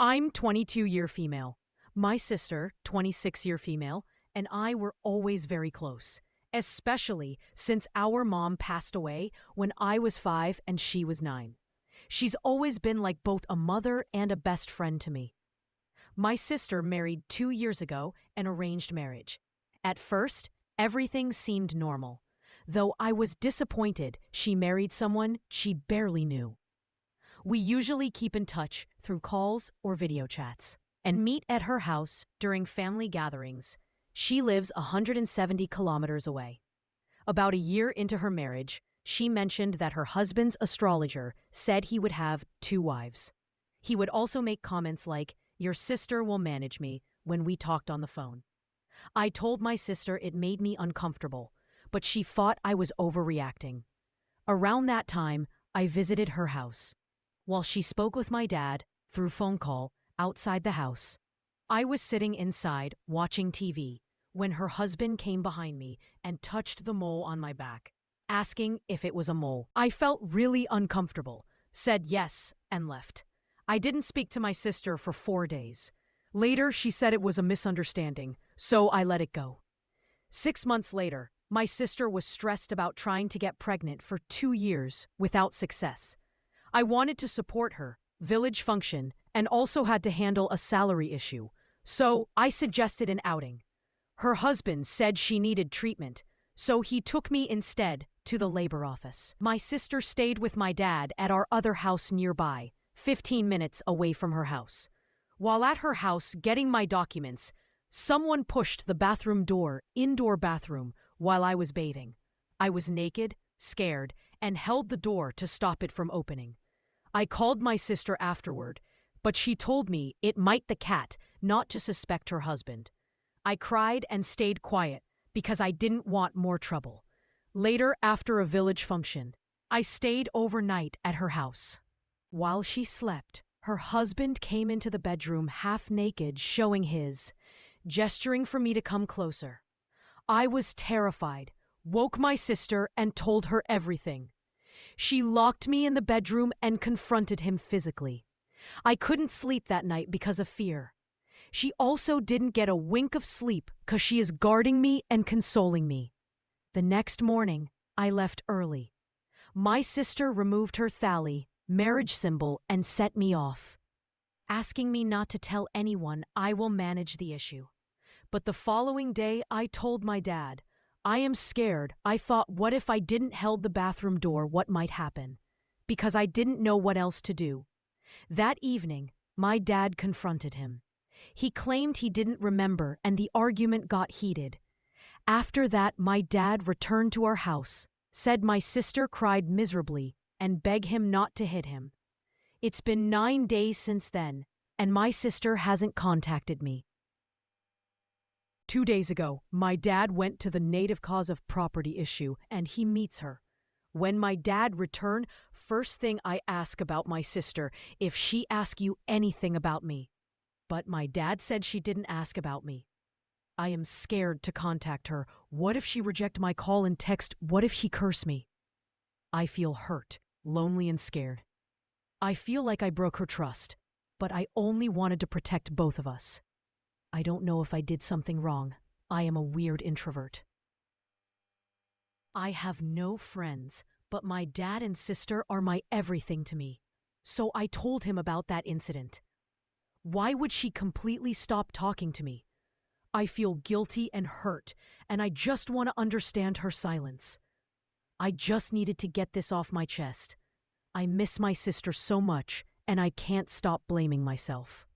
I'm 22-year female. My sister, 26-year female, and I were always very close, especially since our mom passed away when I was 5 and she was 9. She's always been like both a mother and a best friend to me. My sister married 2 years ago, an arranged marriage. At first, everything seemed normal, though I was disappointed she married someone she barely knew. We usually keep in touch through calls or video chats and meet at her house during family gatherings. She lives 170 kilometers away. About a year into her marriage, she mentioned that her husband's astrologer said he would have 2 wives. He would also make comments like, "Your sister will manage me," when we talked on the phone. I told my sister it made me uncomfortable, but she thought I was overreacting. Around that time, I visited her house. While she spoke with my dad, through phone call, outside the house, I was sitting inside, watching TV, when her husband came behind me and touched the mole on my back, asking if it was a mole. I felt really uncomfortable, said yes, and left. I didn't speak to my sister for 4 days. Later, she said it was a misunderstanding, so I let it go. 6 months later, my sister was stressed about trying to get pregnant for 2 years without success. I wanted to support her, village function, and also had to handle a salary issue, so I suggested an outing. Her husband said she needed treatment, so he took me instead to the labor office. My sister stayed with my dad at our other house nearby, 15 minutes away from her house. While at her house getting my documents, someone pushed the bathroom door, indoor bathroom, while I was bathing. I was naked, scared, and held the door to stop it from opening. I called my sister afterward, but she told me it might the cat, not to suspect her husband. I cried and stayed quiet because I didn't want more trouble. Later, after a village function, I stayed overnight at her house. While she slept, her husband came into the bedroom half naked, showing his, gesturing for me to come closer. I was terrified, woke my sister, and told her everything. She locked me in the bedroom and confronted him physically. I couldn't sleep that night because of fear. She also didn't get a wink of sleep because she is guarding me and consoling me. The next morning, I left early. My sister removed her thali, marriage symbol, and set me off, asking me not to tell anyone. I will manage the issue. But the following day, I told my dad, I am scared. I thought, what if I didn't held the bathroom door, what might happen? Because I didn't know what else to do. That evening, my dad confronted him. He claimed he didn't remember, and the argument got heated. After that, my dad returned to our house, said my sister cried miserably, and begged him not to hit him. It's been 9 days since then, and my sister hasn't contacted me. 2 days ago, my dad went to the native cause of property issue, and he meets her. When my dad returned, first thing I ask about my sister, if she asked you anything about me. But my dad said she didn't ask about me. I am scared to contact her. What if she reject my call and text? What if she curse me? I feel hurt, lonely, and scared. I feel like I broke her trust, but I only wanted to protect both of us. I don't know if I did something wrong. I am a weird introvert. I have no friends, but my dad and sister are my everything to me. So I told him about that incident. Why would she completely stop talking to me? I feel guilty and hurt, and I just want to understand her silence. I just needed to get this off my chest. I miss my sister so much, and I can't stop blaming myself.